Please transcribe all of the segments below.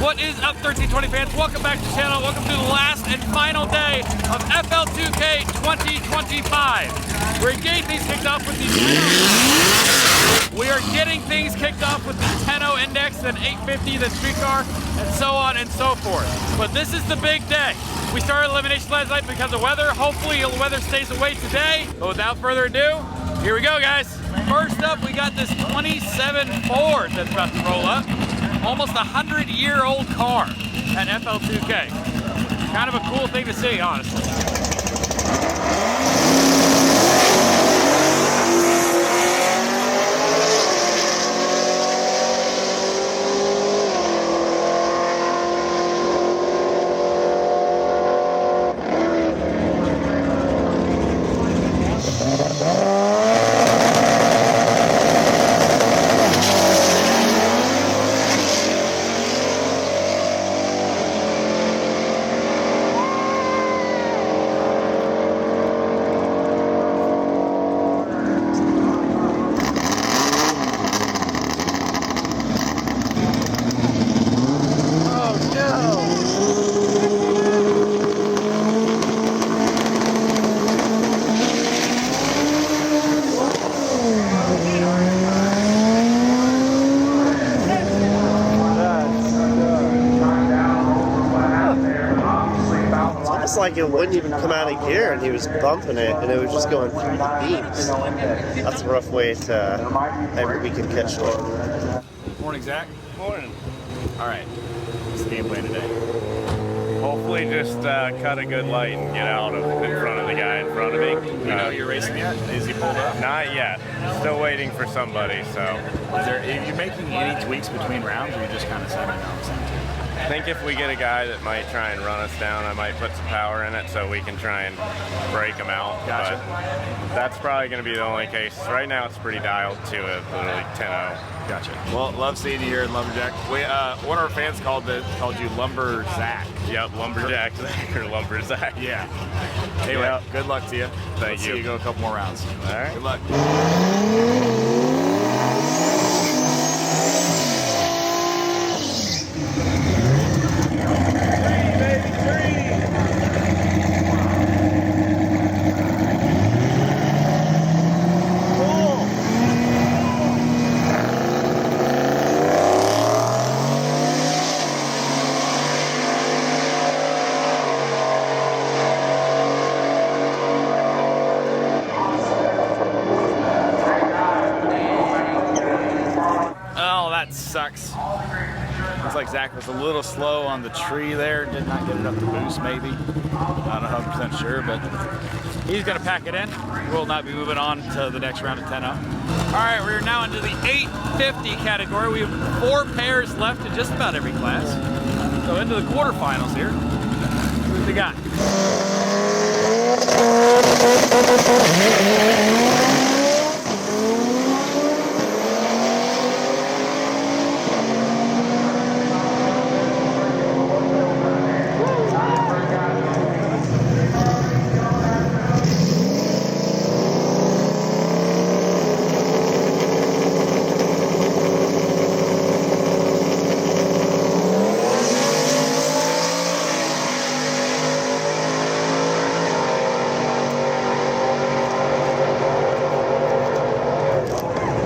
What is up, 1320 fans? Welcome back to the channel. Welcome to the last and final day of FL2K25. We're getting things kicked off with the 10-0. We are getting things kicked off with the 10-0 index, then 850, then streetcar, and so on and so forth. But this is the big day. We started elimination last night because of weather. Hopefully the weather stays away today. But without further ado, here we go, guys. First up, we got this 27 Ford that's about to roll up. Almost 100-year-old car at FL2K. Kind of a cool thing to see, honestly. Like it wouldn't even come out of gear, and he was bumping it, and it was just going through the beams. That's a rough way to every weekend catch one. Morning, Zach. Morning. All right, what's the game plan today? Hopefully just cut a good light and get out in front of the guy in front of me. You know you're racing yet? Is he pulled up? Not yet. Still waiting for somebody, so. Are you making any tweaks between rounds, or are you just kind of setting it on the same team? I think if we get a guy that might try and run us down, I might put some power in it so we can try and break him out. Gotcha. But that's probably going to be the only case. Right now it's pretty dialed to a literally 10-0. Gotcha. Well, love seeing you here in Lumberjack. One of our fans called you Lumber Zach. Yep, Lumberjack Zach or Lumber Zach. Yeah. Anyway, Yep. Good luck to you. Thank you. See you go a couple more rounds. All right. Good luck. Sucks. Looks like Zach was a little slow on the tree there. Did not get enough to boost, maybe. Not 100% sure, but he's going to pack it in. We'll not be moving on to the next round of 10-0. All right, we're now into the 850 category. We have 4 pairs left in just about every class. So into the quarterfinals here. Who's the guy?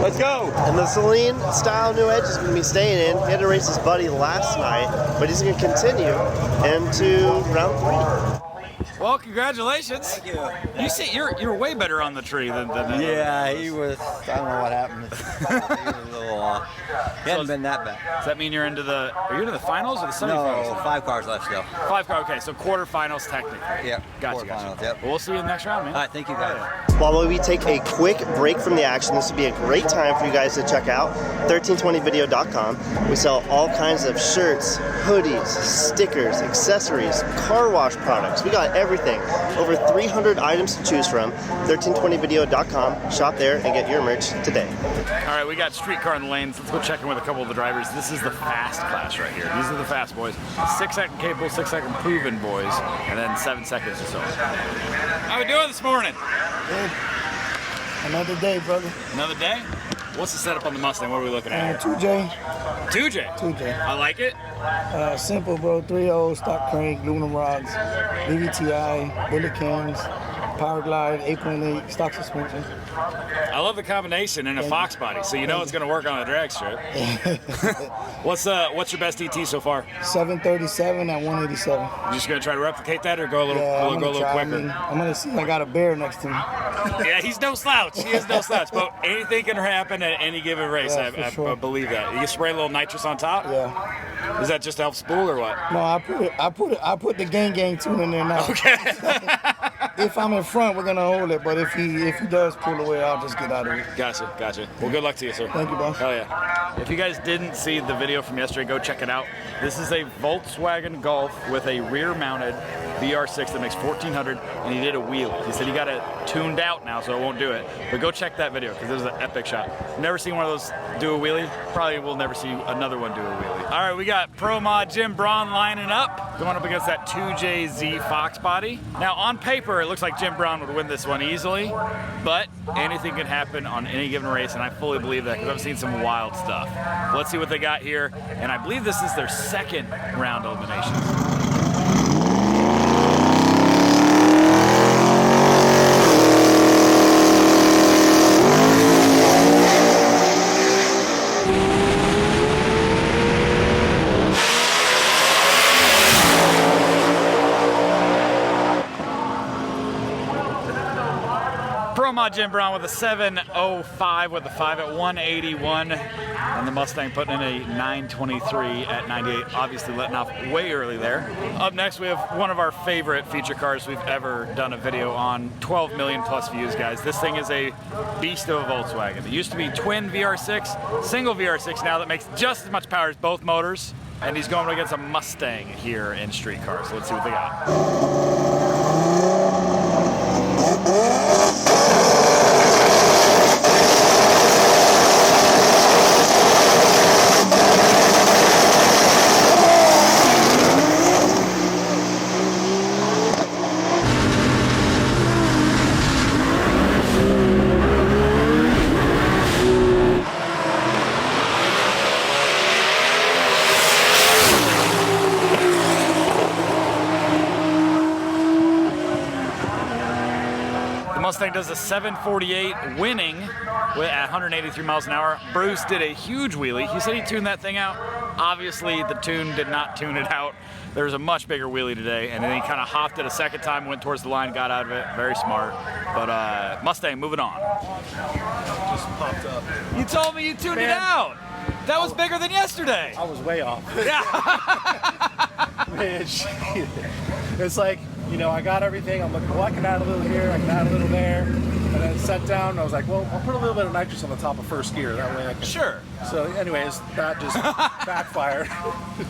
Let's go! And the Celine style new edge is going to be staying in. He had to race his buddy last night, but he's going to continue into round 3. Well, congratulations. Thank you. You see, you're way better on the tree than Yeah, he was. I don't know what happened. He was a little. He hadn't been that bad. Does that mean you're into the? Are you into the finals or the semifinals? No, 5 cars left still. 5 car. Okay, so quarterfinals technically. Yep. Gotcha. Quarterfinals, Gotcha. yep. Well, we'll see you in the next round, man. All right, thank you guys. While we take a quick break from the action, this would be a great time for you guys to check out 1320video.com. We sell all kinds of shirts, hoodies, stickers, accessories, car wash products. We got everything. Over 300 items to choose from. 1320video.com. Shop there and get your merch today. All right, we got streetcar in the lanes. Let's go check in with a couple of the drivers. This is the fast class right here. These are the fast boys. 6-second capable, 6-second proven boys, and then 7 seconds or so. How we doing this morning? Good. Another day, brother. Another day? What's the setup on the Mustang? What are we looking at? 2J, 2J. 2J. I like it. Simple, bro. 3.0, stock crank, aluminum rods, DVTI, bullet cams, power glide, 8.8, stock suspension. I love the combination in a Fox body, so you know it's going to work on a drag strip. What's your best ET so far? 737 at 187. You just going to try to replicate that or go a little, Yeah, go a little try. quicker? I'm going to see. I got a bear next to me. Yeah, he's no slouch. He is no slouch. But anything can happen at any given race. Yeah, I sure. believe that. You spray a little nitrous on top? Yeah. Is that just to help spool or what? No, I put the gang tune in there now. Okay. If I'm in front, we're gonna hold it. But if he does pull away, I'll just get out of it. Gotcha. Well, good luck to you, sir. Thank you, boss. Hell yeah. If you guys didn't see the video from yesterday, go check it out. This is a Volkswagen Golf with a rear-mounted VR6 that makes 1400, and he did a wheelie. He said he got it tuned out now, so it won't do it. But go check that video because it was an epic shot. Never seen one of those do a wheelie. Probably will never see another one do a wheelie. All right, we got Pro Mod Jim Braun lining up, going up against that 2JZ Fox body. Now, on paper, it looks like Jim Braun would win this one easily, but anything can happen on any given race, and I fully believe that because I've seen some wild stuff. Let's see what they got here, and I believe this is their second round eliminations. Pro Mod Jim Braun with a 705 with a 5 at 181, and the Mustang putting in a 923 at 98, obviously letting off way early there. Up next, we have one of our favorite feature cars we've ever done a video on. 12 million plus views, guys. This thing is a beast of a Volkswagen. It used to be twin VR6, single VR6 now that makes just as much power as both motors, and he's going against a Mustang here in street cars. So let's see what they got. Mustang does a 748 winning at 183 miles an hour. Bruce did a huge wheelie. He said he tuned that thing out. Obviously, the tune did not tune it out. There was a much bigger wheelie today, and then he kind of hopped it a second time, went towards the line, got out of it. Very smart. But Mustang, moving on. Just popped up. You told me you tuned it out. That was bigger than yesterday. I was way off. Yeah. Man, shit. It's like, you know, I got everything. I'm like, well, I can add a little here, I can add a little there. And then set down, and I was like, well, I'll put a little bit of nitrous on the top of first gear. That way I can. Sure. So anyways, that just backfired.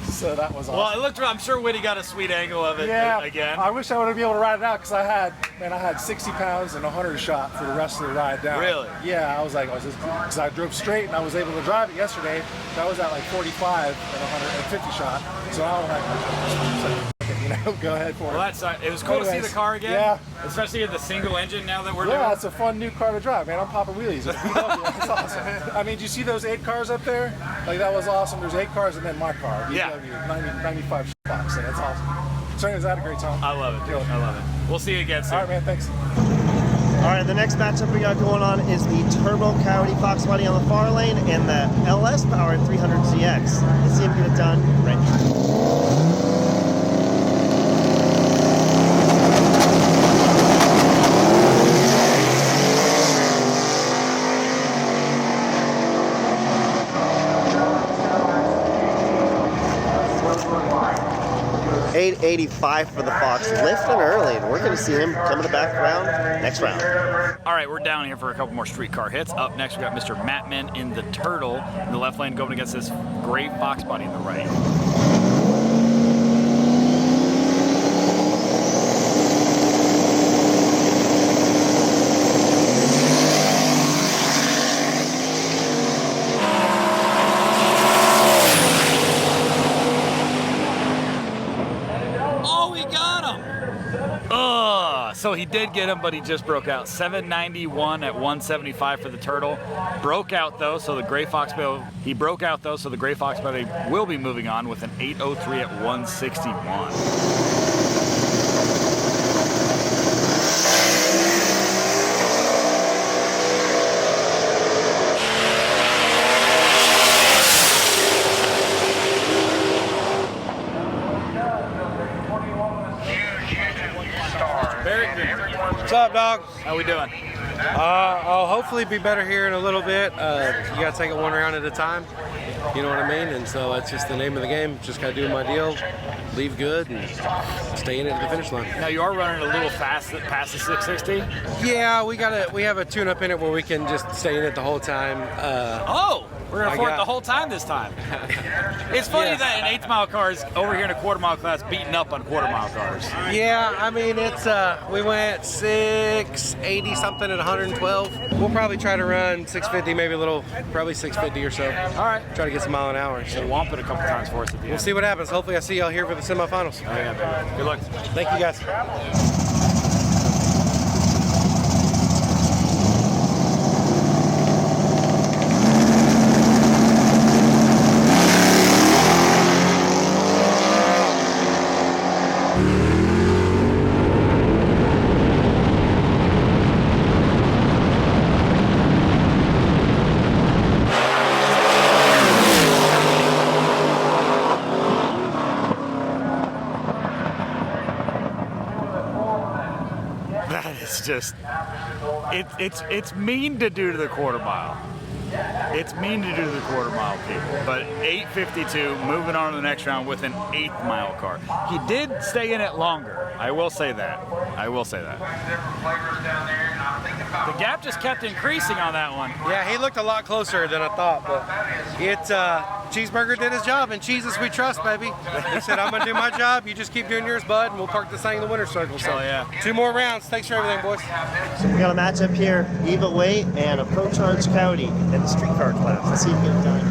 So that was awesome. Well, it looked, I'm sure Whitty got a sweet angle of it again. I wish I would have been able to ride it out because I had 60 pounds and 100 shot for the rest of the ride down. Really? Yeah, I was like, because I drove straight and I was able to drive it yesterday. That was at like 45 and 150 shot. So now I'm like, you know, go ahead for it. Well, it was cool to see the car again. Yeah. Especially in the single engine now that we're doing. Yeah, it's a fun new car to drive, man. I'm popping wheelies. That's awesome. I mean, do you see those 8 cars up there? Like, that was awesome. There's 8 cars and then my car. BMW, 95 box. So that's awesome. So anyways, I had a great time. I love it, dude. I love it. We'll see you again soon. All right, man. Thanks. All right, the next matchup we got going on is the Turbo Coyote Fox body on the far lane and the LS powered 300ZX. Let's see him get it done right here. 885 for the Fox, lifting early, and we're going to see him come to the back round next round. All right, we're down here for a couple more street car hits. Up next, we got Mr. Mattman in the Turtle in the left lane going against this gray Fox body in the right. So he did get him, but he just broke out. 791 at 175 for the turtle. Broke out though, so the Gray Fox Belly, he broke out though, so the Gray Fox Belly will be moving on with an 803 at 161. What's up, dog? How we doing? I'll hopefully be better here in a little bit. You gotta take it one round at a time. You know what I mean? And so that's just the name of the game. Just gotta do my deal, leave good, and stay in it to the finish line. Now you are running a little fast past the 660. Yeah, we have a tune-up in it where we can just stay in it the whole time. We're gonna afford it the whole time this time. It's funny that an 8th mile car is over here in a quarter-mile class beating up on quarter-mile cars. Yeah, I mean, it's we went 680 something at 112. We'll probably try to run 650, maybe a little, probably 650 or so. All right. Try to get some mile an hour. So Womp it a couple times for us at the end. We'll see what happens. Hopefully I see y'all here for the semifinals. Oh yeah, baby. Good luck. Thank you guys. It's just, it's mean to do to the quarter mile. It's mean to do to the quarter mile people. But 852, moving on to the next round with an 8th mile car. He did stay in it longer. I will say that. I will say that. The gap just kept increasing on that one. Yeah, he looked a lot closer than I thought, but Cheeseburger did his job, and Jesus we trust, baby. He said, I'm gonna do my job, you just keep doing yours, bud, and we'll park this thing in the winner's circle. So, yeah. 2 more rounds. Thanks for everything, boys. So we got a matchup here, Eva Weight and a Pro Charge Coyote in the streetcar class. Let's see if we get it done.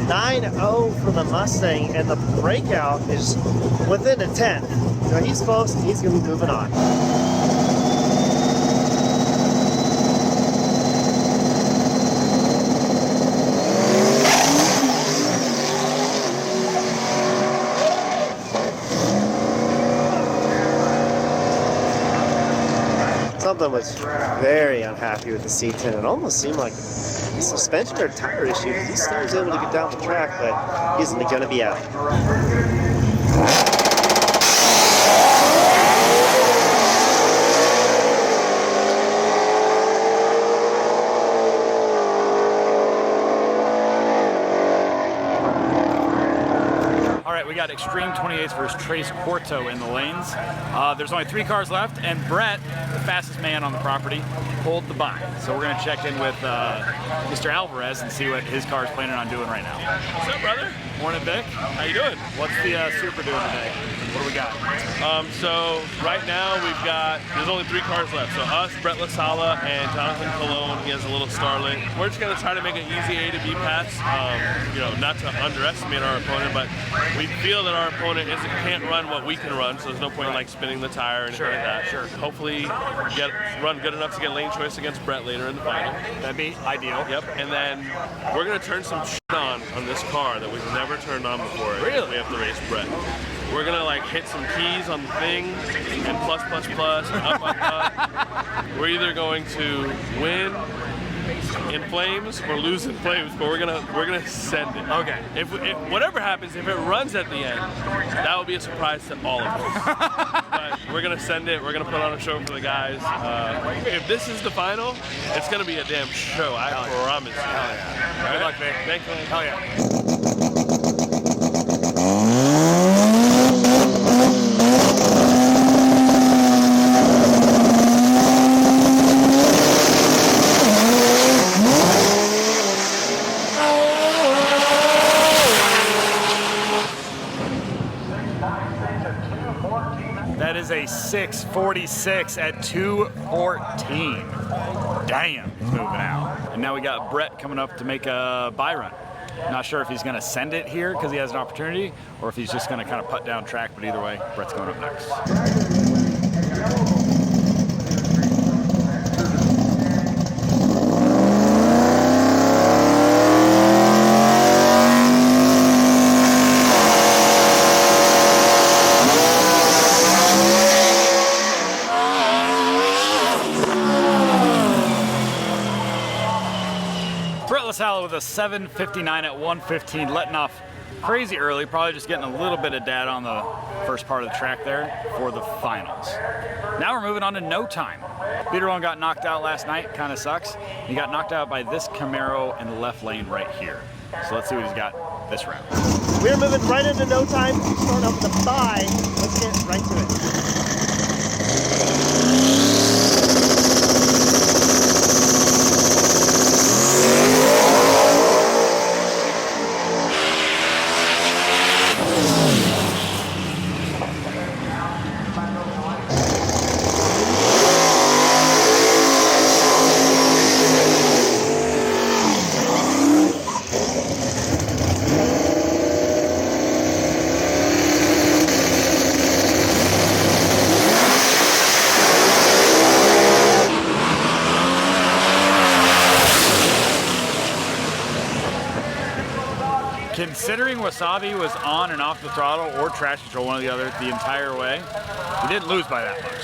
9-0 for the Mustang, and the breakout is within a 10. So he's close, and he's going to be moving on. Something was very unhappy with the C10. It almost seemed like suspension or tire issue. He still was able to get down the track, but he's going to be out. We got Extreme 28s versus Trace Quarto in the lanes. There's only 3 cars left, and Brett, the fastest man on the property, pulled the bind. So we're going to check in with Mr. Alvarez and see what his car is planning on doing right now. What's up, brother? Morning, Vic. How you doing? What's the Super doing today? What do we got? So right now there's only 3 cars left. So us, Brett LaSala, and Jonathan Colon. He has a little Starlet. We're just gonna try to make an easy A to B pass. Not to underestimate our opponent, but we feel that our opponent can't run what we can run. So there's no point in like spinning the tire or anything like that. Sure. Hopefully, run good enough to get lane choice against Brett later in the final. That'd be ideal. Yep. And then we're gonna turn some shit on this car that we've never turned on before. Really? We have to race Brett. We're gonna like hit some keys on the thing and plus and up. We're either going to win in flames or lose in flames, but we're gonna send it. Okay. If whatever happens, if it runs at the end, that will be a surprise to all of us. But we're gonna send it. We're gonna put on a show for the guys. If this is the final, it's gonna be a damn show. I promise you. Hell yeah. Good luck, Vic. Thanks, man. Hell yeah. That is a 6:46 at 2:14. Damn, he's moving out. And now we got Brett coming up to make a bye run. Not sure if he's going to send it here because he has an opportunity, or if he's just going to kind of putt down track, but either way, Brett's going up next. With a 7:59 at 1:15, letting off crazy early, probably just getting a little bit of data on the first part of the track there for the finals. Now we're moving on to no time. Peter One got knocked out last night, kind of sucks. He got knocked out by this Camaro in the left lane right here. So let's see what he's got this round. We're moving right into no time, starting off with a bye. Let's get right to it. Considering Wasabi was on and off the throttle or traction control, one or the other, the entire way, he didn't lose by that much.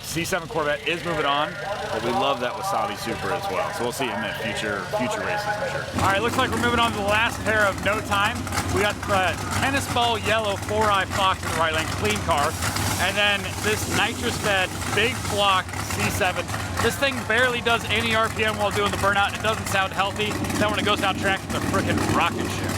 C7 Corvette is moving on, but we love that Wasabi Super as well. So we'll see him in future races, I'm sure. All right, looks like we're moving on to the last pair of no time. We got the tennis ball yellow 4i Fox in the right lane, clean car. And then this nitrous fed big block C7. This thing barely does any RPM while doing the burnout. It doesn't sound healthy. Then when it goes down track, it's a freaking rocket ship.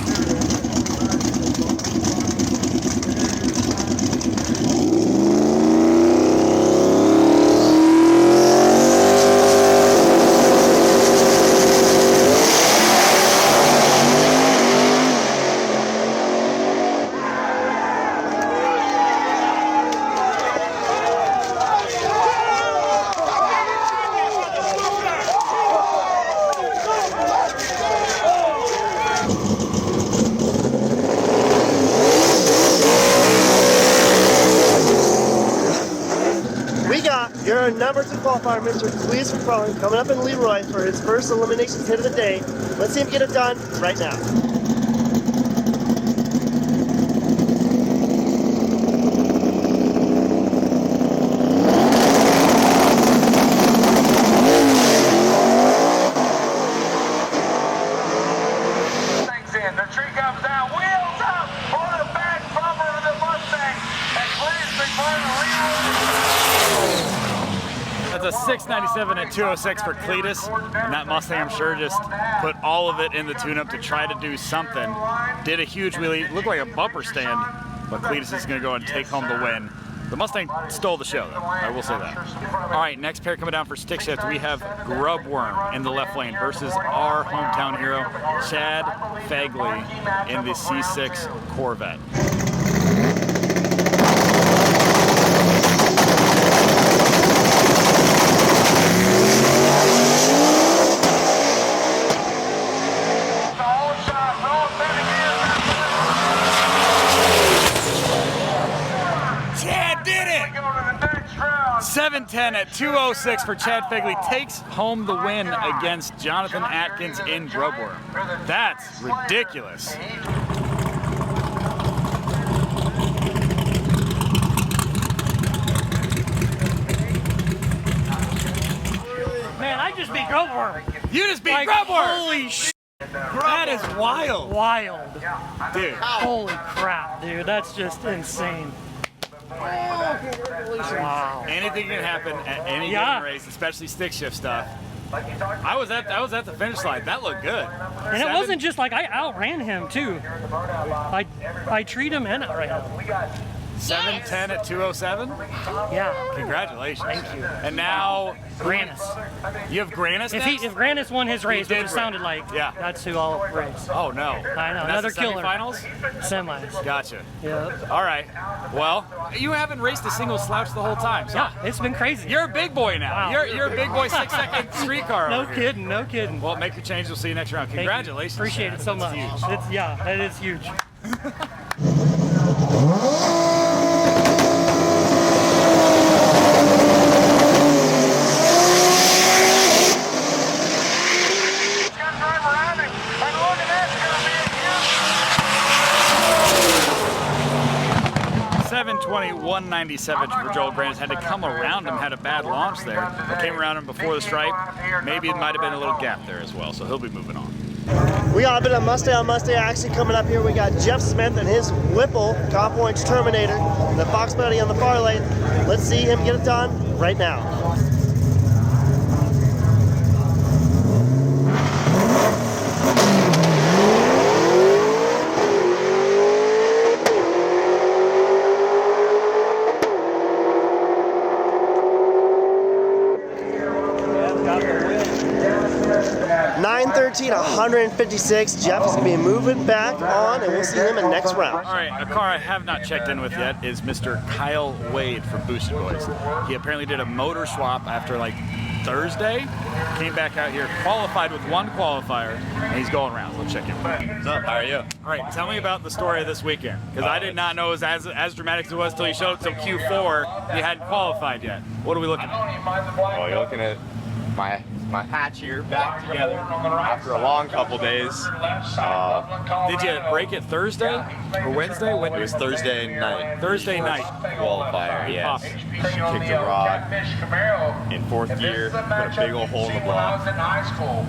Your number 2 qualifier, Mr. Cleese McFarland, coming up in Leroy for his first eliminations hit of the day. Let's see him get it done right now. Things in. The tree comes down, wheels up on the back bumper of the Mustang, and Cleese McFarland Leroy. That's a 697 at 206 for Cletus. And that Mustang, I'm sure, just put all of it in the tune-up to try to do something. Did a huge wheelie, looked like a bumper stand, but Cletus is going to go and take home the win. The Mustang stole the show, though. I will say that. All right, next pair coming down for stick shift, we have Grubworm in the left lane versus our hometown hero, Chad Fagley in the C6 Corvette. Chad did it! 7:10 at 206 for Chad Fagley, takes home the win against Jonathan Atkins in Grubworm. That's ridiculous. Man, I just beat Grubworm. You just beat Grubworm! Holy shit. That is wild. Wild. Dude. Holy crap, dude. That's just insane. Wow. Anything can happen at any given race, especially stick shift stuff. I was at the finish line. That looked good. And it wasn't just like I outran him too. I treat him and outran him. 7:10 at 2:07? Yeah. Congratulations. Thank you. And now Granis. You have Granis next? If Granis won his race, which it sounded like, yeah, that's who I'll race. Oh no. I know. And Another that's the killer. Semifinals? Semis. Gotcha. Yep. All right. Well, you haven't raced a single slouch the whole time. So yeah, it's been crazy. You're a big boy now. Wow. You're a big boy 6-second streetcar. No over kidding. Here. No kidding. Well, make your change. We'll see you next round. Congratulations. Appreciate it so much. Huge. Yeah, that is huge. 197 for Joel Granis. Had to come around him, had a bad launch there. Came around him before the stripe. Maybe it might have been a little gap there as well, so he'll be moving on. We got a bit of Mustang on Mustang action coming up here. We got Jeff Smith and his Whipple Cop Orange Terminator, the Fox Buddy on the far lane. Let's see him get it done right now. .913, 156. Jeff is going to be moving back on, and we'll see him in next round. All right, a car I have not checked in with yet is Mr. Kyle Wade from Boosted Boys. He apparently did a motor swap after like Thursday, came back out here, qualified with one qualifier, and he's going around. Let's check in. What's up? How are you? All right, tell me about the story of this weekend, because I did not know it was as dramatic as it was until you showed up till Q4. You hadn't qualified yet. What are we looking at? Well, you're looking at my hatch here back together after a long couple days. Did you break it Thursday or Wednesday? When it was Thursday night. Thursday night. Qualifier, yes. Kicked a rod in fourth gear, put a big old hole in the block,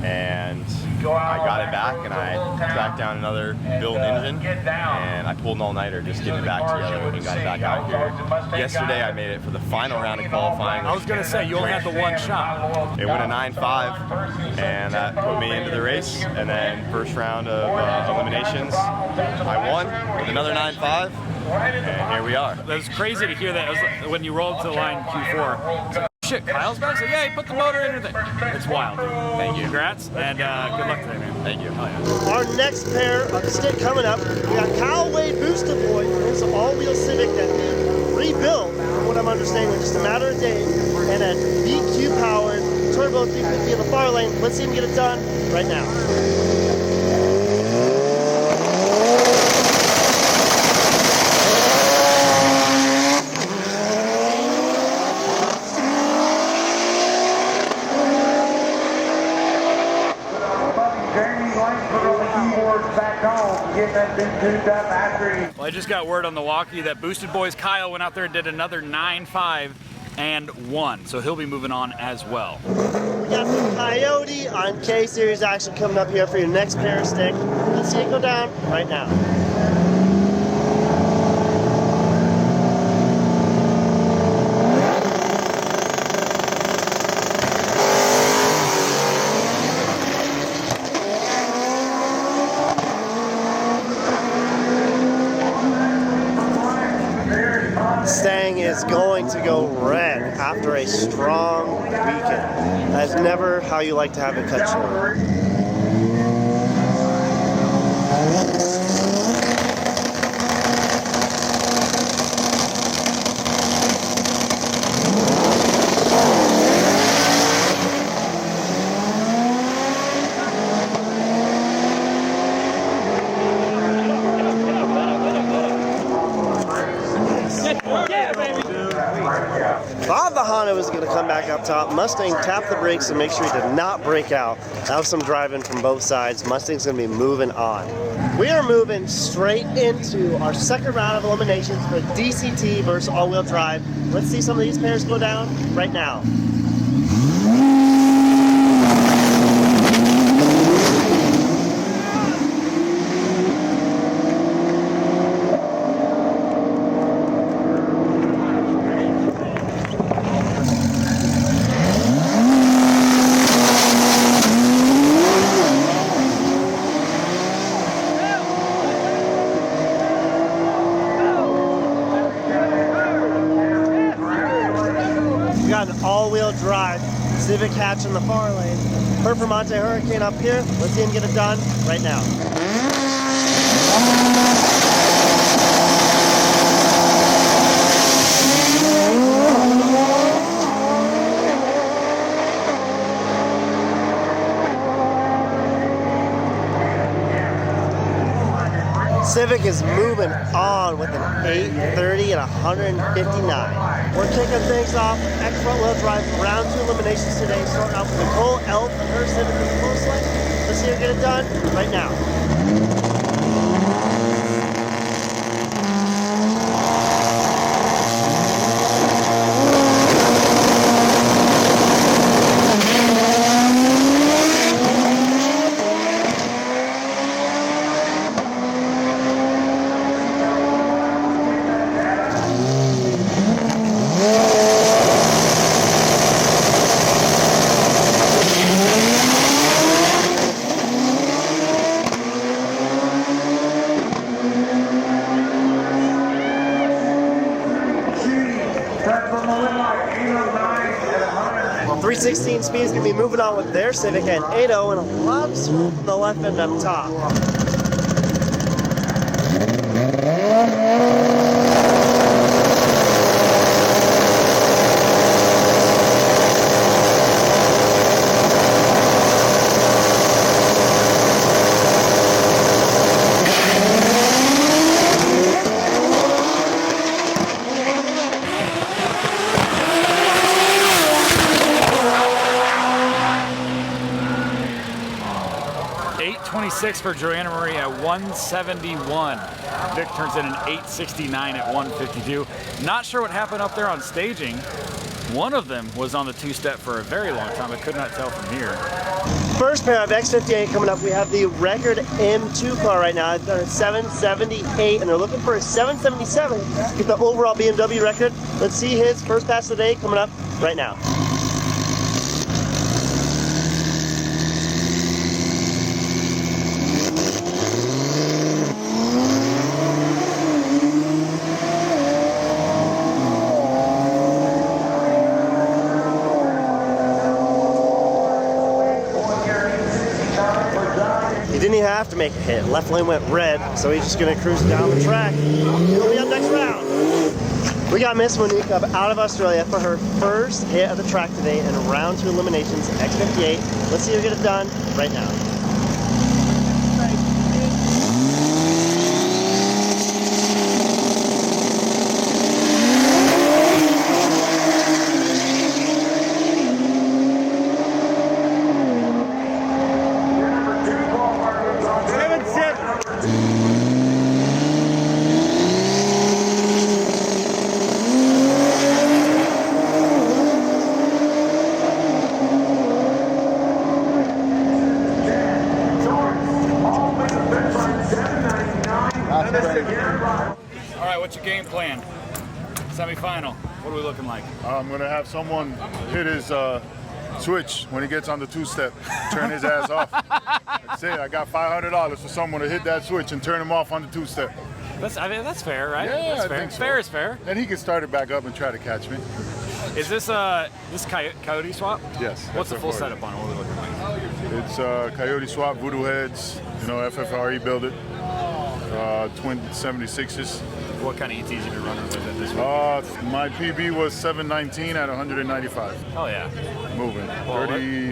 and I got it back, and I tracked down another build engine, and I pulled an all-nighter just getting it back together and got it back out here. Yesterday I made it for the final round of qualifying. I was going to say, you only had the one shot. It went a 9.5, and that put me into the race, and then first round of eliminations, I won with another 9.5, and here we are. That was crazy to hear that. It was when you rolled to the line Q4. So, shit, Kyle's back? So yeah, he put the motor in there. It's wild, dude. Thank you. Congrats, and good luck today, man. Thank you. Oh, yeah. Our next pair of the stick coming up, we got Kyle Wade Boosted Boy. It's an all-wheel Civic that he rebuilt, from what I'm understanding, in just a matter of days, and a BQ-powered turbo 350 in the far lane. Let's see him get it done right now. Well, I just got word on the walkie that Boosted Boys Kyle went out there and did another 9.5 and won, so he'll be moving on as well. We got the Coyote on K-Series action coming up here for your next pair of stick. Let's see it go down right now. Stang is going to go red after a strong weekend. That's never how you like to have it cut short. Thought the Honda was going to come back up top. Mustang tapped the brakes to make sure he did not break out. That was some driving from both sides. Mustang's going to be moving on. We are moving straight into our second round of eliminations for DCT versus all-wheel drive. Let's see some of these pairs go down right now. got an all-wheel drive Civic hatch in the far lane. Performante Hurricane up here. Let's see him get it done right now. Civic is moving on with an 830 and 159. We're kicking things off. X front wheel drive round 2 eliminations today. Starting off with Nicole Elf and her Civic in the close lane. Let's see her get it done right now. Well, 316 speed is going to be moving on with their Civic and 80 and a lot of swoop from the left end up top. For Joanna Marie at 171. Vic turns in an 869 at 152. Not sure what happened up there on staging. One of them was on the two-step for a very long time. I could not tell from here. First pair of X58 coming up. We have the record M2 car right now. They're at 778, and they're looking for a 777 to get the overall BMW record. Let's see his first pass of the day coming up right now. He didn't even have to make a hit. Left lane went red, so he's just going to cruise down the track. He'll be up next round. We got Miss Monique up out of Australia for her first hit of the track today in round 2 eliminations, X58. Let's see her get it done right now. What's your game plan? Semi-final. What are we looking like? I'm going to have someone hit his switch when he gets on the two-step, turn his ass off. That's it. I got $500 for someone to hit that switch and turn him off on the two-step. I mean, that's fair, right? Yeah, that's I fair. think so. Fair is fair. And he can start it back up and try to catch me. Is this Coyote swap? Yes. What's the full setup on it? What are we looking like? It's Coyote swap, voodoo heads, FFRE build it, twin 76s. What kind of ETs you been running with it this week? My PB was 719 at 195. Oh yeah. Moving.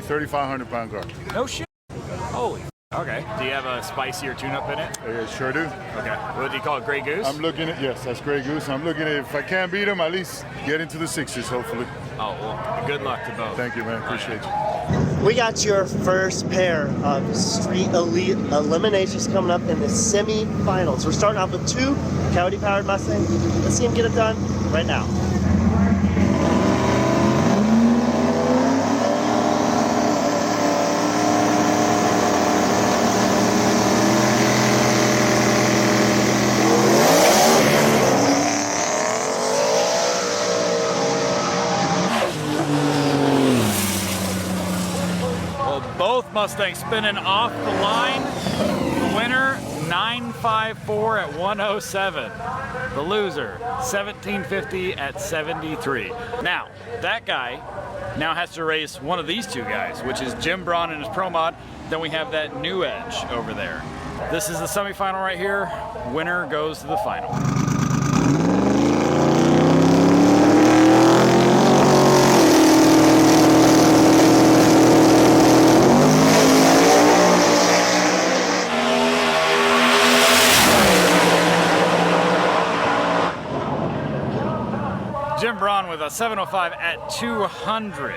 3,500 pound car. No shit. Holy. Okay. Do you have a spicier tune-up in it? I sure do. Okay. What do you call it? Grey Goose? I'm looking at, yes, that's Grey Goose. I'm looking at, if I can't beat him, at least get into the 60s, hopefully. Oh, well, good luck to both. Thank you, man. Appreciate you. We got your first pair of Street Elite eliminations coming up in the semi-finals. We're starting off with 2 Coyote-powered Mustangs. Let's see him get it done right now. Both Mustangs spinning off the line. The winner, 954 at 107. The loser, 1750 at 73. Now, that guy now has to race one of these two guys, which is Jim Braun in his Pro Mod. Then we have that New Edge over there. This is the semifinal right here. Winner goes to the final. Jim Braun with a 705 at 200.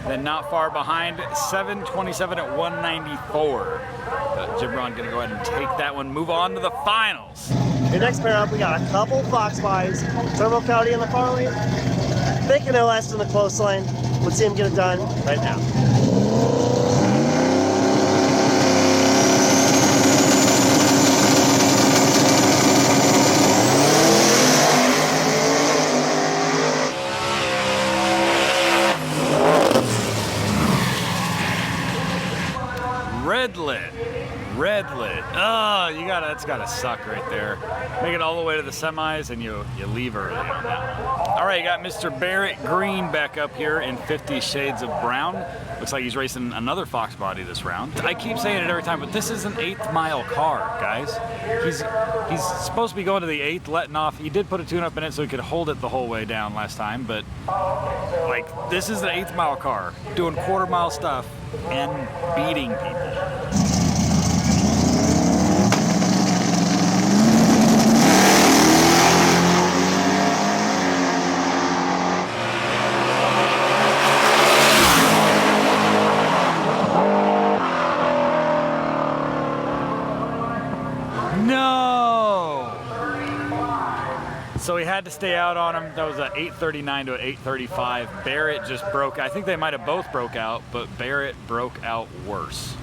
Then not far behind, 727 at 194. Jim Braun gonna go ahead and take that one, move on to the finals. Your next pair up, we got a couple Fox bodies. Turbo Coyote in the far lane, Thick and OS in the close lane. Let's see him get it done right now. Red lit. Oh, that's gotta suck right there. Make it all the way to the semis and you leave early on that. All right, you got Mr. Barrett Green back up here in 50 Shades of Brown. Looks like he's racing another Fox body this round. I keep saying it every time, but this is an 8th mile car, guys. He's supposed to be going to the 8th, letting off. He did put a tune-up in it so he could hold it the whole way down last time, but like, this is an 8th mile car doing quarter-mile stuff and beating people. No! So he had to stay out on him. That was an 839 to an 835. Barrett just broke. I think they might have both broke out, but Barrett broke out worse.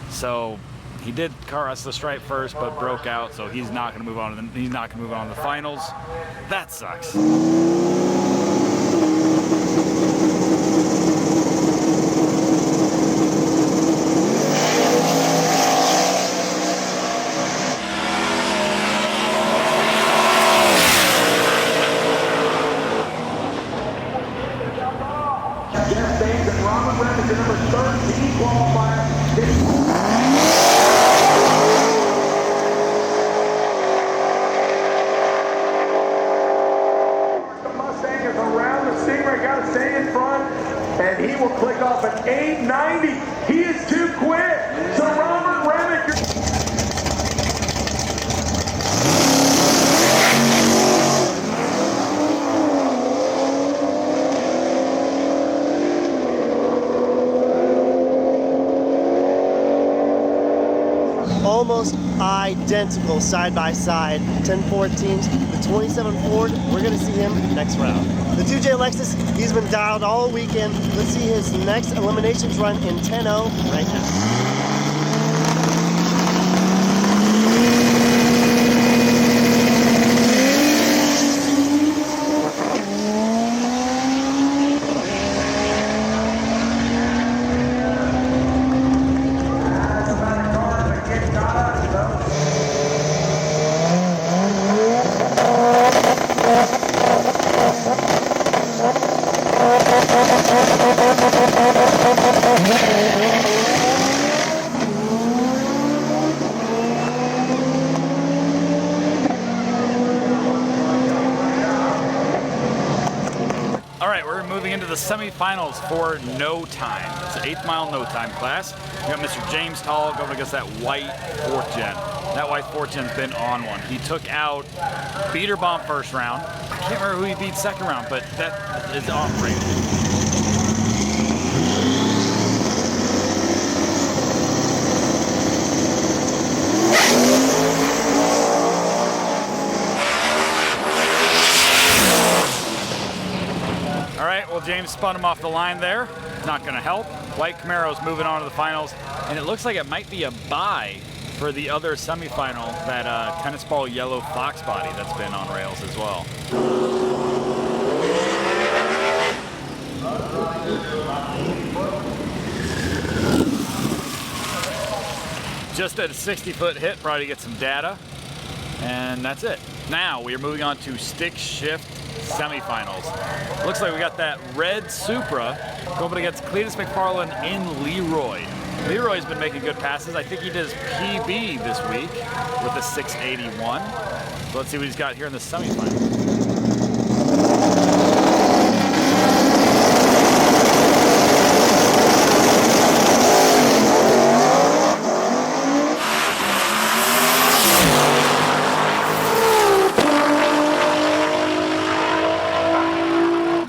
So he did cross the stripe first, but broke out. So he's not going to move on. He's not going to move on to the finals. That sucks. And he will click off at 890. He is too quick. So Robert Remick. Almost identical side by side 1014s. The 27 Ford, we're going to see him next round. The 2J Lexus, he's been dialed all weekend. Let's see his next eliminations run in 10-0 right now. Semifinals for No-Time. It's an 8th mile No-Time class. We got Mr. James Tall going against that white 4th gen. That white 4th gen's been on one. He took out Beater Bomb first round. I can't remember who he beat second round, but that is on rated. Well, James spun him off the line there. Not going to help. White Camaro's moving on to the finals, and it looks like it might be a bye for the other semifinal, that tennis ball yellow Fox body that's been on rails as well. just at a 60-foot hit, probably to get some data. And that's it. Now we are moving on to stick shift semifinals. Looks like we got that red Supra going against Cletus McFarland in Leroy. Leroy's been making good passes. I think he does PB this week with a 681. So let's see what he's got here in the semifinals.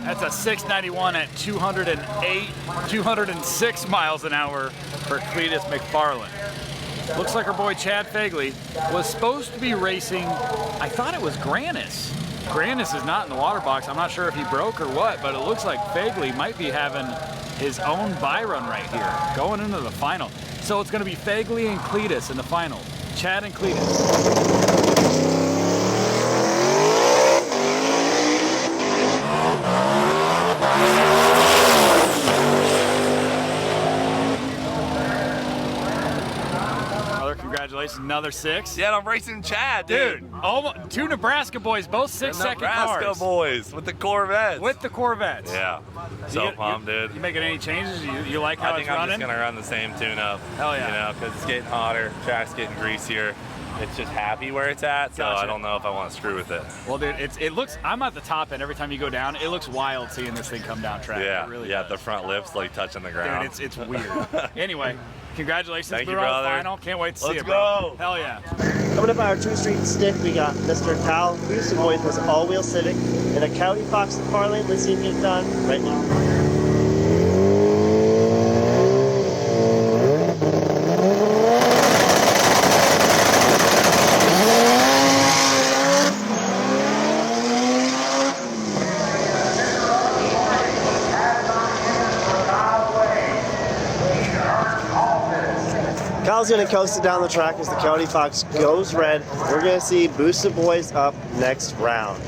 That's a 691 at 206 miles an hour for Cletus McFarland. Looks like our boy Chad Fagley was supposed to be racing, I thought it was Grannis. Grannis is not in the water box. I'm not sure if he broke or what, but it looks like Fagley might be having his own bye run right here, going into the final. So it's gonna be Fagley and Cletus in the final. Chad and Cletus. Congratulations, another 6. Yeah, I'm racing Chad, dude. Almost, 2 Nebraska boys, both 6-second cars. Nebraska boys with the Corvettes. With the Corvettes. Yeah. So pumped, dude. You making any changes? You like how it's running? I think I'm just gonna run the same tune-up. Hell yeah. You know, because it's getting hotter, track's getting greasier. It's just happy where it's at, so Gotcha. I don't know if I want to screw with it. Well, dude, it looks. I'm at the top end every time you go down. It looks wild seeing this thing come down track. Yeah, it really yeah. does. The front lips like touching the ground. Dude, it's weird. Anyway, congratulations. Thank you, We're on the brother. final. Can't wait to see Let's it, bro. go. Hell yeah. Coming up on our 2 Street stick, we got Mr. Kyle Boosted Boys with all-wheel Civic and a Coyote Fox in Farlane. Let's see if it's done right now. Kyle's going to coast it down the track as the Coyote Fox goes red. We're going to see Boosted Boys up next round.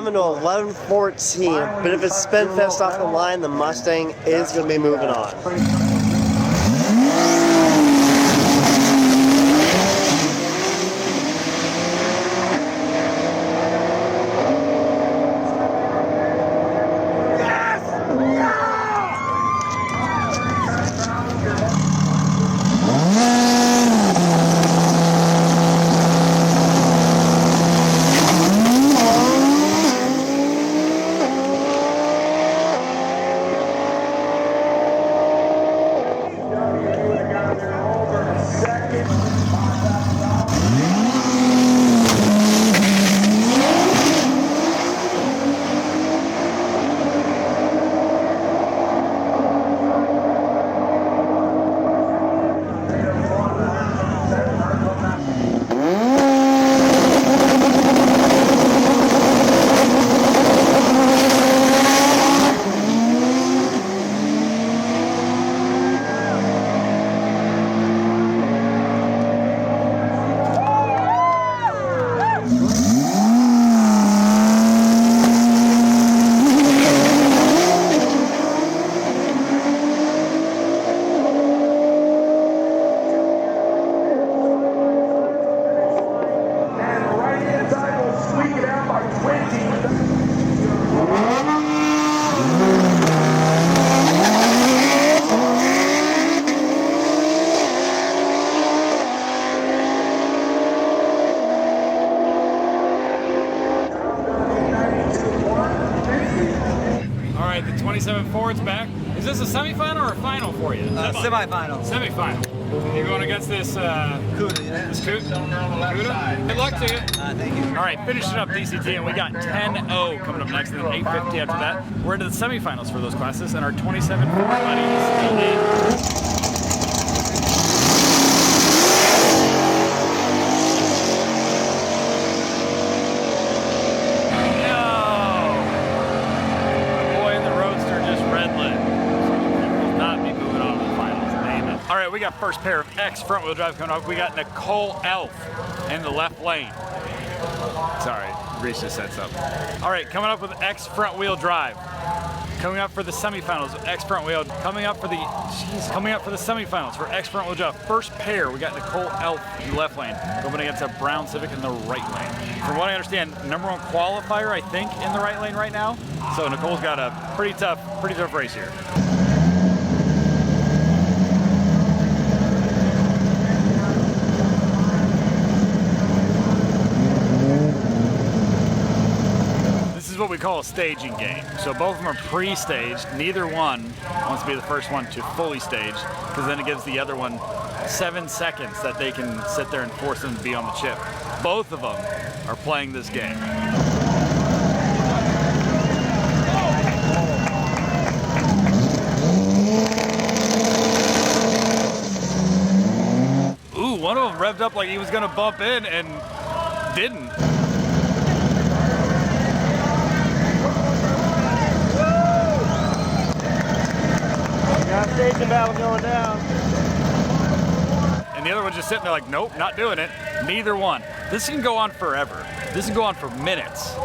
To 11-14, but if it's spin fest off the line, the Mustang is going to be moving on. 27 Ford's back. Is this a semifinal or a final for you? Semifinal. Semifinal. You're going against this Cuda, yeah. This Cuda? Good luck to you. Thank you. All right, finishing up DCT, and we got 10-0 coming up next, and then 850 after that. We're into the semifinals for those classes, and our 27 Ford buddies. All right, we got first pair of X front wheel drive coming up. We got Nicole Elf in the left lane. Sorry, Reese just said something. All right, coming up with X front wheel drive. Coming up for the semifinals, X front wheel. Coming up for the semifinals for X front wheel drive. First pair, we got Nicole Elf in the left lane going against a brown Civic in the right lane. From what I understand, #1 qualifier, I think, in the right lane right now. So Nicole's got a pretty tough race here. What we call a staging game. So both of them are pre-staged. Neither one wants to be the first one to fully stage, because then it gives the other one 7 seconds that they can sit there and force them to be on the chip. Both of them are playing this game. Ooh, one of them revved up like he was gonna bump in and didn't. Got a staging battle going down. And the other one's just sitting there like, nope, not doing it. Neither one. This can go on forever. This can go on for minutes.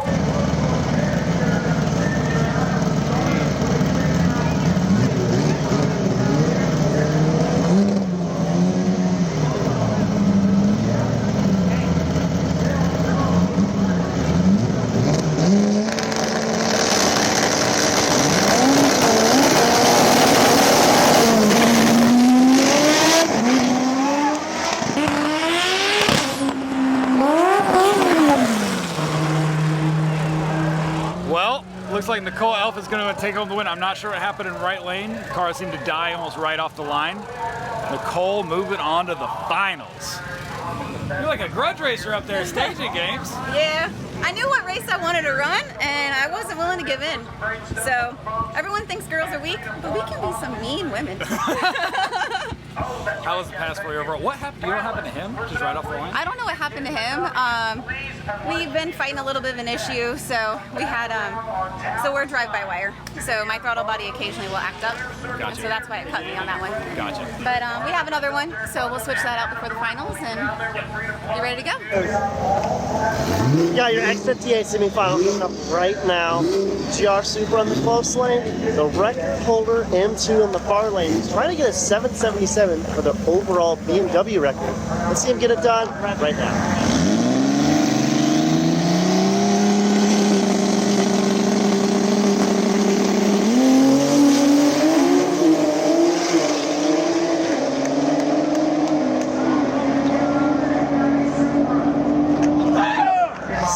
Looks like Nicole Elf is going to take home the win. I'm not sure what happened in right lane. The car seemed to die almost right off the line. Nicole moving on to the finals. You're like a grudge racer up there, staging games. Yeah, I knew what race I wanted to run, and I wasn't willing to give in. So everyone thinks girls are weak, but we can be some mean women. How was the pass for you overall? What happened? Do you know what happened to him? Just right off the line? I don't know what happened to him. We've been fighting a little bit of an issue, so we had so we're drive-by-wire. So my throttle body occasionally will act up, Gotcha. and so that's why it cut me on that one. Gotcha. But we have another one, so we'll switch that out before the finals, and you ready to go? You got your X58 semifinal coming up right now. GR Super on the close lane, the record holder M2 on the far lane. He's trying to get a 777 for the overall BMW record. Let's see him get it done right now.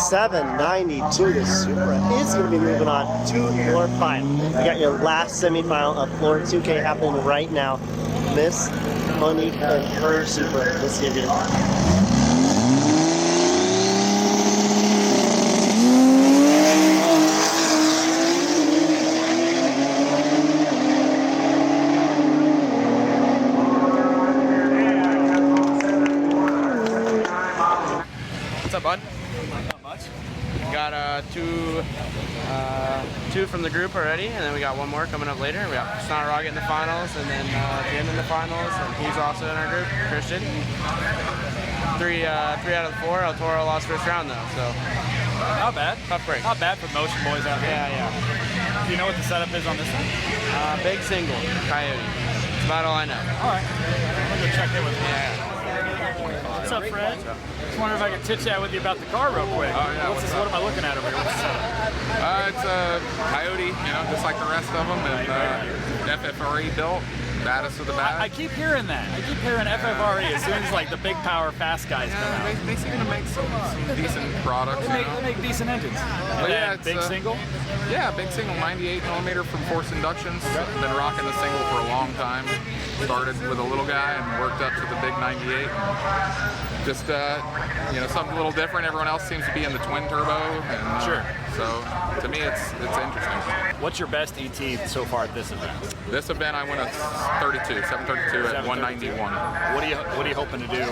792. The Supra is going to be moving on to floor 5. You got your last semifinal of floor 2K happening right now. Miss Monique and her Supra. Let's see if you What's up, bud? Got two from the group already, and then we got one more coming up later. We got Snot in the finals, and then Jim in the finals, and he's also in our group, Christian. Three out of the 4. El Toro lost first round though, so not bad. Tough break. Not bad for motion boys out there. Yeah, yeah. Do you know what the setup is on this one? Big single, Coyote. That's about all I know. All right. I'm gonna go check in with you. Yeah. What's up, Fred? Just wondering if I could chit chat with you about the car real quick. Oh, yeah, What am I looking at over here? What's the setup? It's a Coyote, just like the rest of them, and FFRE built, baddest of the bad. I keep hearing that. I keep hearing FFRE as soon as like the big power fast guys come out. They seem to make some decent products. They make decent engines. But yeah, it's big single? Yeah, big single, 98 millimeter from Force Inductions. Been rocking the single for a long time. Started with a little guy and worked up to the big 98. Just something a little different. Everyone else seems to be in the twin turbo. And, sure. So to me, it's interesting. What's your best ET so far at this event? This event, I went a 732 at 191. What are you hoping to do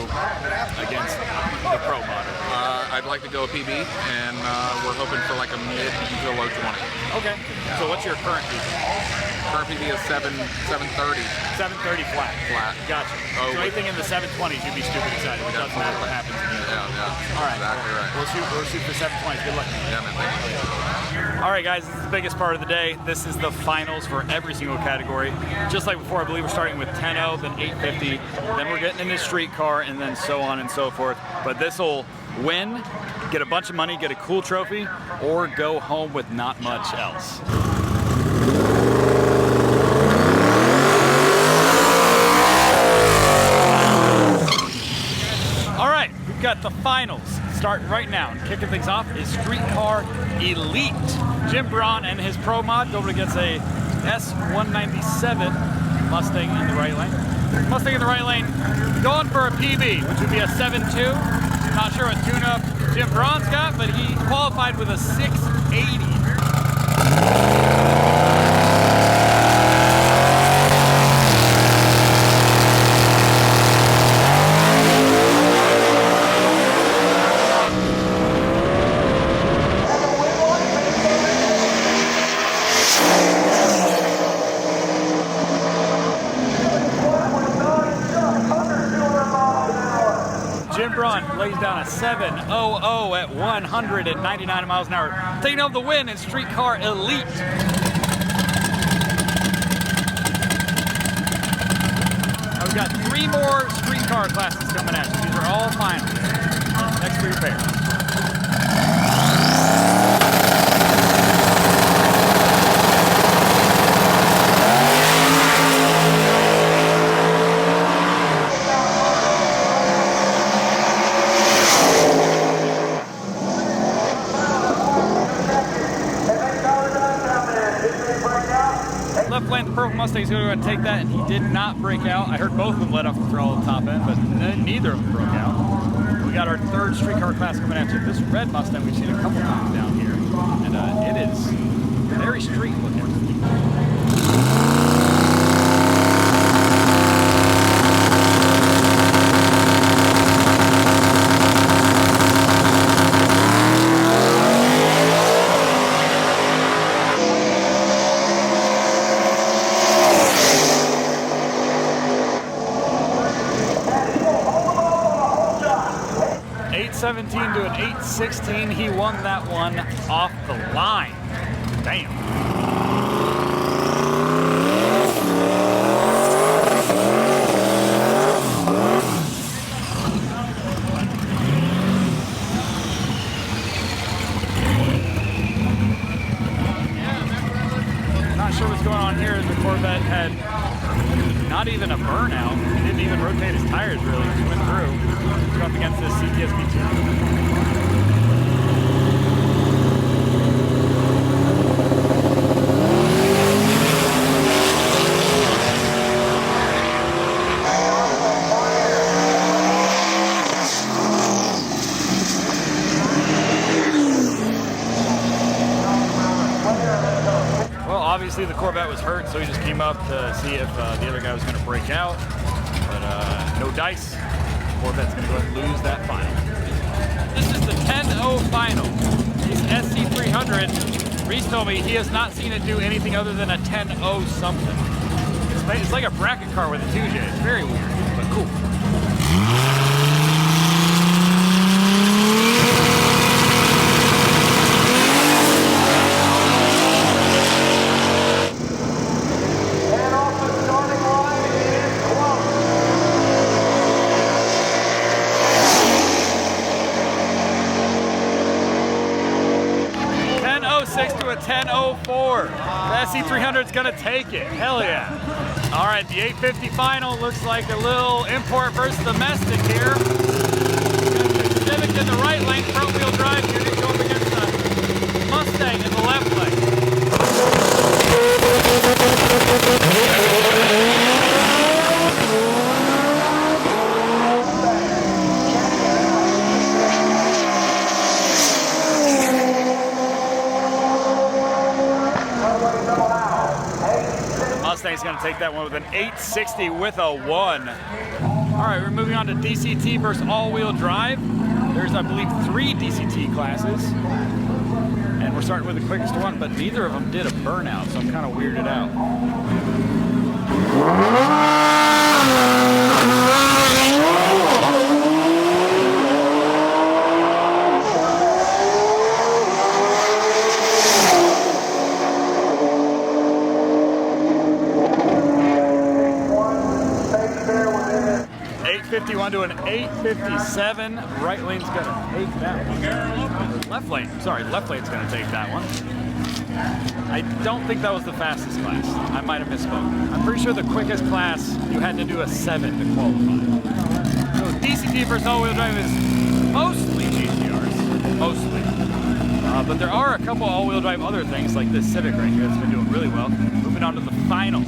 against the pro model? I'd like to go a PB, and we're hoping for like a mid to low 20. Okay. So what's your current PB? Current PB is 730. 730 flat. Flat. Gotcha. Oh, so anything in the 720s, you'd be stupid excited. It doesn't matter what happens. Yeah. All right. Exactly right. We'll shoot for 720s. Good luck. Yeah, man. Thank you. All right, guys, this is the biggest part of the day. This is the finals for every single category. Just like before, I believe we're starting with 10.0, then 850, then we're getting into street car, and then so on and so forth. But this will win, get a bunch of money, get a cool trophy, or go home with not much else. All right, we've got the finals starting right now. And kicking things off is Street Car Elite. Jim Braun and his Pro Mod going against a S197 Mustang in the right lane. Mustang in the right lane going for a PB, which would be a 7.2. Not sure what tune-up Jim Braun's got, but he qualified with a 680. Jim Braun lays down a 7.00 at 199 miles an hour. Taking home the win in Street Car Elite. Now we've got 3 more street car classes coming at you. These are all finals. Next for your pair. Left lane, the purple Mustang's going to go and take that, and he did not break out. I heard both of them let off the throttle at the top end, but neither of them broke out. We got our 3rd street car class coming at you. This red Mustang we've seen a couple times down here, and it is very street looking. .17 to an 8.16. He won that one off the line. Damn. Not sure what's going on here. The Corvette had not even a burnout. He didn't even rotate his tires really. He went through. Up against this CTSB2. Well, obviously the Corvette was hurt, so he just came up to see if the other guy was going to break out, but no dice. Corvette's going to go ahead and lose that final. This is the 10.0 final. These SC300, Reese told me he has not seen it do anything other than a 10.0 something. It's like a bracket car with a 2J. It's very weird, but cool. To a 10.04. The SC300 is going to take it. Hell yeah. All right, the 850 final looks like a little import versus domestic here. Civic in the right lane, front wheel drive here. Going up against the Mustang in the left lane. Mustang's going to take that one with an 860 with a 1. All right, we're moving on to DCT versus all-wheel drive. There's, I believe, 3 DCT classes. and we're starting with the quickest one, but neither of them did a burnout, so I'm kind of weirded out. 851 to an 857. Right lane's gonna take that one. Left lane's gonna take that one. I don't think that was the fastest class. I might have misspoke. I'm pretty sure the quickest class you had to do a 7 to qualify. So DCT versus all-wheel drive is mostly GTRs, mostly. But there are a couple all-wheel drive other things like this Civic right here that's been doing really well. Moving on to the final.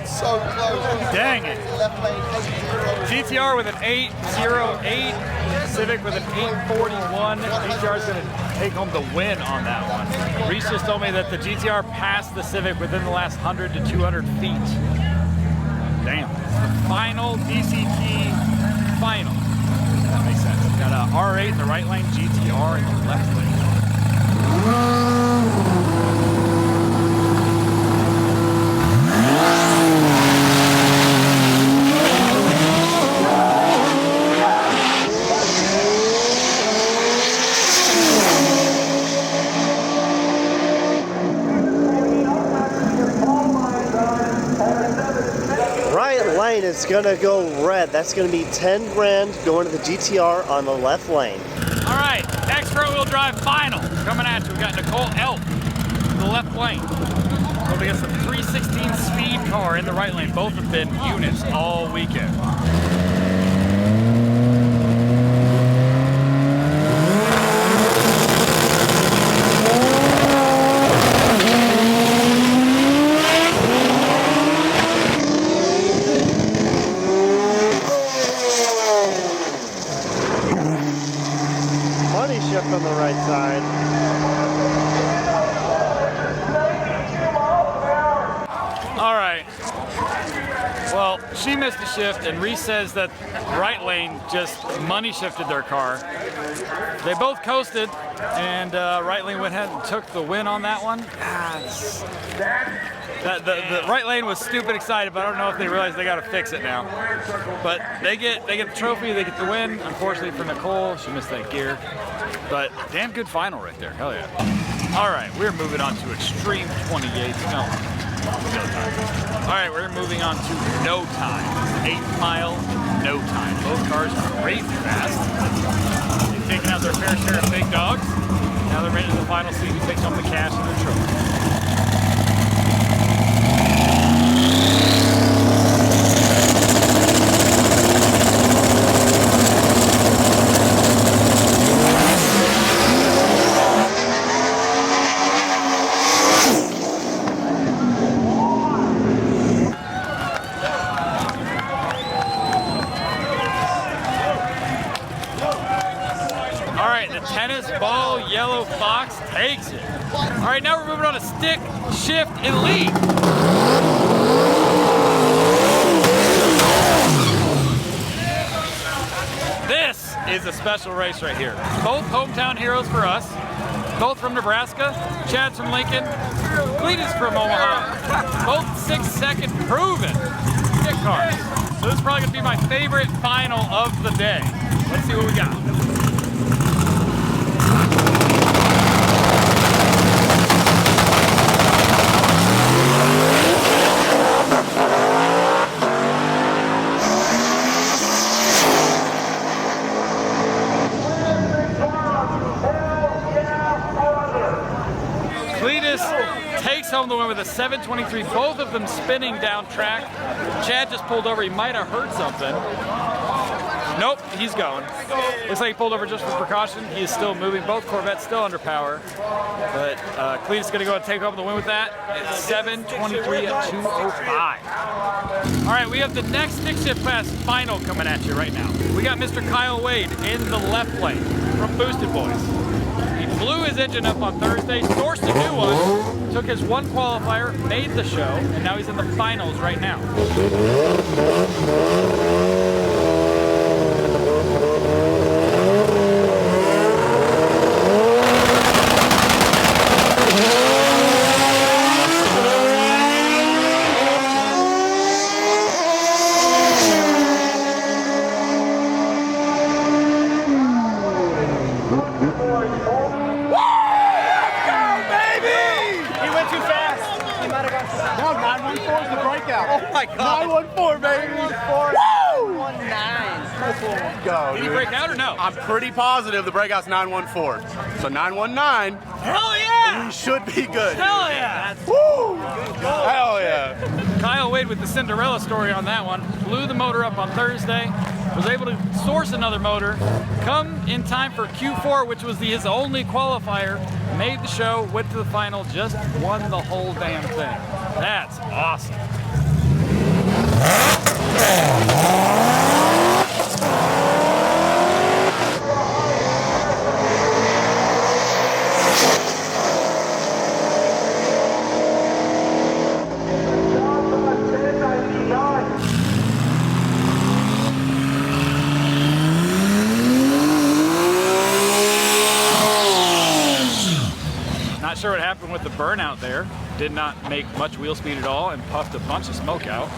So close. Dang it. GTR with an 808, Civic with an 841. GTR is going to take home the win on that one. Reese just told me that the GTR passed the Civic within the last 100 to 200 feet. Damn. It's the final DCT final. That makes sense. Got a R8 in the right lane, GTR in the left lane. Is gonna go red. That's gonna be 10 grand going to the GTR on the left lane. All right, next front-wheel drive final coming at you. We got Nicole Elk in the left lane. Going against a 316 speed car in the right lane. Both have been units all weekend. On the right side. All right. Well, she missed a shift, and Reese says that right lane just money shifted their car. They both coasted, and right lane went ahead and took the win on that one. The right lane was stupid excited, but I don't know if they realize they got to fix it now. But they get the trophy, they get the win. Unfortunately for Nicole, she missed that gear. But damn good final right there, hell yeah. All right, we're moving on to Extreme 28. No time. All right, we're moving on to No Time. 8 mile, No Time. Both cars are crazy fast. They've taken out their fair share of big dogs. Now they're ready to the final seat to take home the cash and the trophy. Tennis ball, yellow fox takes it. All right, now we're moving on to stick, shift, and lead. This is a special race right here. Both hometown heroes for us. Both from Nebraska. Chad's from Lincoln. Cletus from Omaha. Both 6-second proven stick cars. So this is probably going to be my favorite final of the day. Let's see what we got. Takes home the win with a 723, both of them spinning down track. Chad just pulled over, he might have heard something. Nope, he's going. Looks like he pulled over just for precaution. He is still moving. Both Corvettes still under power. But Cletus is going to go and take home the win with that. It's 7:23 at 2:05. All right, we have the next stick shift class final coming at you right now. We got Mr. Kyle Wade in the left lane from Boosted Boys. He blew his engine up on Thursday, sourced a new one, took his one qualifier, made the show, and now he's in the finals right now. Oh my God. 914, baby. 914. Go, Did he break out or no? I'm pretty positive the breakout's 914. So 919. Hell yeah! We should be good. Hell yeah! Woo! Hell yeah. Kyle Wade with the Cinderella story on that one. Blew the motor up on Thursday. Was able to source another motor. Come in time for Q4, which was his only qualifier. Made the show, went to the final, just won the whole damn thing. That's awesome. Not sure what happened with the burnout there. Did not make much wheel speed at all and puffed a bunch of smoke out.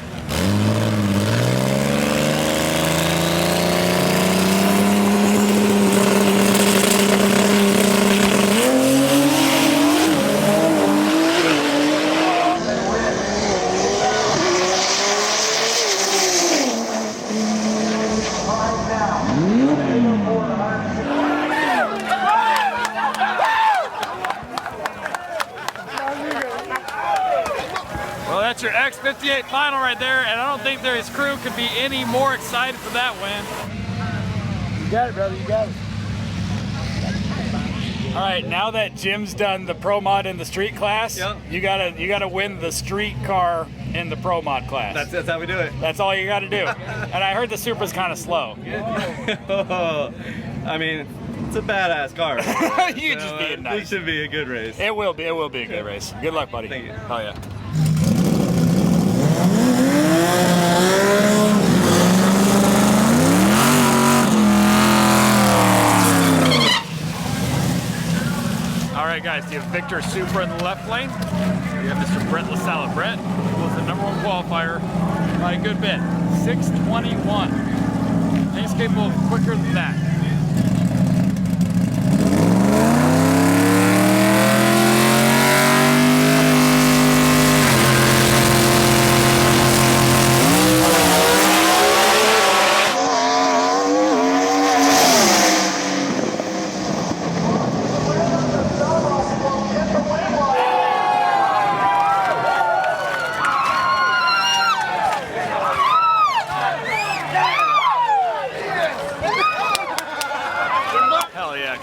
That's your X58 final right there, and I don't think his crew could be any more excited for that win. You got it, brother, you got it. All right, now that Jim's done the Pro Mod in the street class, yep. you gotta win the street car in the Pro Mod class. That's how we do it. That's all you gotta do. And I heard the Supra's kind of slow. I mean, it's a badass car. You're just being nice. It should be a good race. It will be a good race. Good luck, buddy. Thank you. Oh yeah. All right, guys, you have Victor Supra in the left lane. You have Mr. Brett LaSalle. Brett was the #1 qualifier by a good bit, 6:21. He's capable of quicker than that.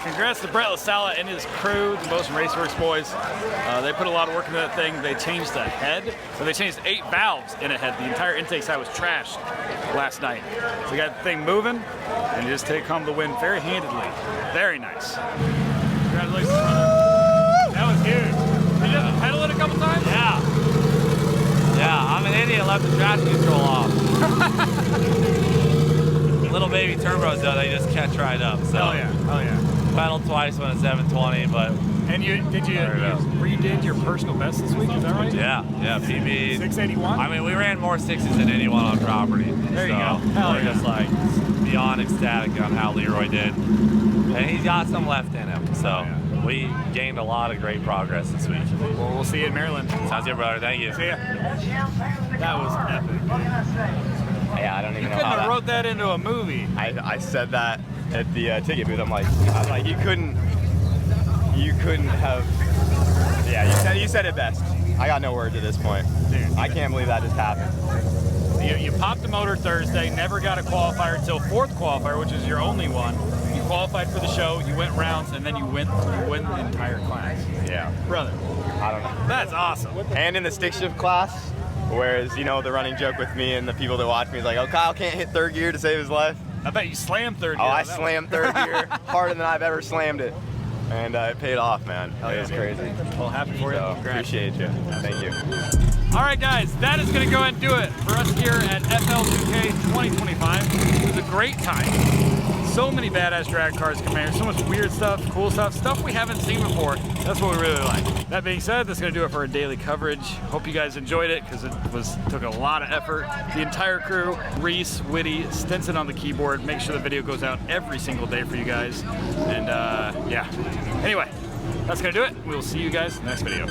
Congrats to Brett LaSalle and his crew, the Motion Raceworks boys. They put a lot of work into that thing. They changed the head, so they changed 8 valves in a head. The entire intake side was trashed last night. So we got the thing moving, and you just take home the win very handedly. Very nice. Congratulations, brother. That was huge. Did you have to pedal it a couple times? Yeah. Yeah, I'm an idiot, left the traction control off. Little baby turbos though, they just catch right up. So. Oh yeah, oh yeah. Pedaled twice when it's 720, but. And you redid your personal best this week? Is that right? Yeah, PB 681. I mean, we ran more sixes than anyone on property. There you go. We're just like beyond ecstatic on how Leroy did, and he's got some left in him. So we gained a lot of great progress this week. Well, we'll see you in Maryland. Sounds good, brother. Thank you. See ya. That was epic. Yeah, I don't even know how that. You couldn't have wrote that into a movie. I said that at the ticket booth. I'm like, you couldn't have. Yeah, you said it best. I got no words at this point. Dude, I can't believe that just happened. You popped the motor Thursday, never got a qualifier until 4th qualifier, which is your only one. You qualified for the show, you went rounds, and then you win the entire class. Yeah. Brother. I don't know. That's awesome. And in the stick shift class, whereas, you know, the running joke with me and the people that watch me is like, oh, Kyle can't hit 3rd gear to save his life. I bet you slammed 3rd gear. Oh, I slammed 3rd gear harder than I've ever slammed it. And it paid off, man. It was crazy. Well, happy for you. Appreciate you. Thank you. All right, guys, that is going to go ahead and do it for us here at FL2K25. It was a great time. So many badass drag cars coming here, so much weird stuff, cool stuff we haven't seen before. That's what we really like. That being said, that's going to do it for our daily coverage. Hope you guys enjoyed it because it took a lot of effort. The entire crew, Reese, Whitty, Stinson on the keyboard. Make sure the video goes out every single day for you guys. And yeah. Anyway, that's going to do it. We'll see you guys in the next video.